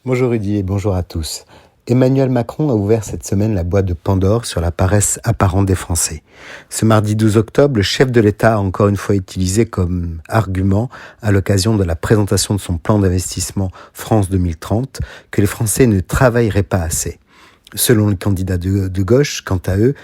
Bonjour Rudy et bonjour à tous. Emmanuel Macron a ouvert cette semaine la boîte de Pandore sur la paresse apparente des Français. Ce mardi 12 octobre, le chef de l'État a encore une fois utilisé comme argument, à l'occasion de la présentation de son plan d'investissement France 2030, que les Français ne travailleraient pas assez. Selon les candidats de gauche, quant à eux,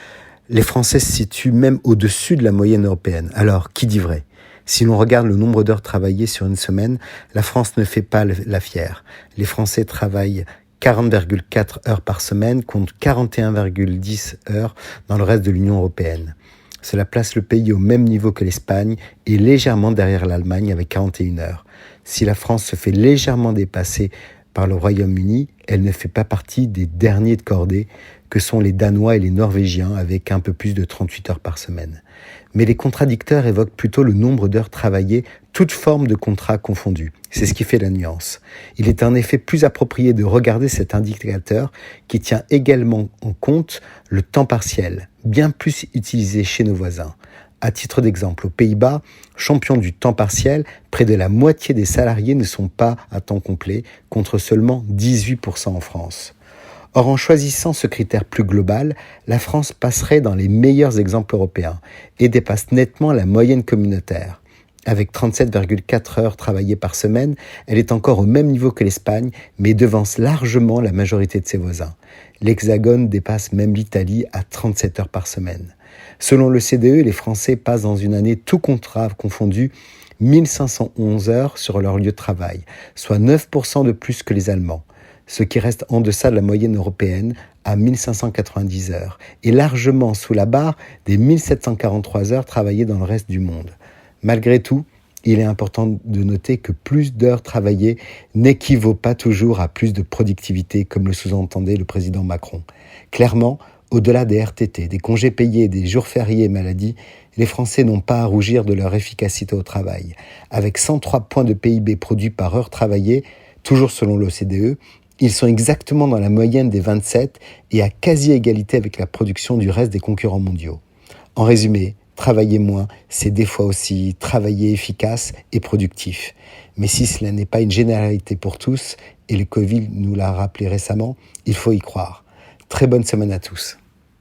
les Français se situent même au-dessus de la moyenne européenne. Alors, qui dit vrai ? Si l'on regarde le nombre d'heures travaillées sur une semaine, la France ne fait pas la fière. Les Français travaillent 40,4 heures par semaine contre 41,10 heures dans le reste de l'Union européenne. Cela place le pays au même niveau que l'Espagne et légèrement derrière l'Allemagne avec 41 heures. Si la France se fait légèrement dépasser par le Royaume-Uni, elle ne fait pas partie des derniers de cordée que sont les Danois et les Norvégiens avec un peu plus de 38 heures par semaine. Mais les contradicteurs évoquent plutôt le nombre d'heures travaillées, toutes formes de contrats confondus. C'est ce qui fait la nuance. Il est en effet plus approprié de regarder cet indicateur qui tient également en compte le temps partiel, bien plus utilisé chez nos voisins. À titre d'exemple, aux Pays-Bas, champions du temps partiel, près de la moitié des salariés ne sont pas à temps complet, contre seulement 18% en France. Or, en choisissant ce critère plus global, la France passerait dans les meilleurs exemples européens et dépasse nettement la moyenne communautaire. Avec 37,4 heures travaillées par semaine, elle est encore au même niveau que l'Espagne, mais devance largement la majorité de ses voisins. L'Hexagone dépasse même l'Italie à 37 heures par semaine. Selon le CDE, les Français passent dans une année tout contrat confondu 1511 heures sur leur lieu de travail, soit 9% de plus que les Allemands, ce qui reste en deçà de la moyenne européenne à 1590 heures, et largement sous la barre des 1743 heures travaillées dans le reste du monde. Malgré tout, il est important de noter que plus d'heures travaillées n'équivaut pas toujours à plus de productivité, comme le sous-entendait le président Macron. Clairement, au-delà des RTT, des congés payés, des jours fériés et maladies, les Français n'ont pas à rougir de leur efficacité au travail. Avec 103 points de PIB produits par heure travaillée, toujours selon l'OCDE, ils sont exactement dans la moyenne des 27 et à quasi-égalité avec la production du reste des concurrents mondiaux. En résumé, travailler moins, c'est des fois aussi travailler efficace et productif. Mais si cela n'est pas une généralité pour tous, et le Covid nous l'a rappelé récemment, il faut y croire. Très bonne semaine à tous.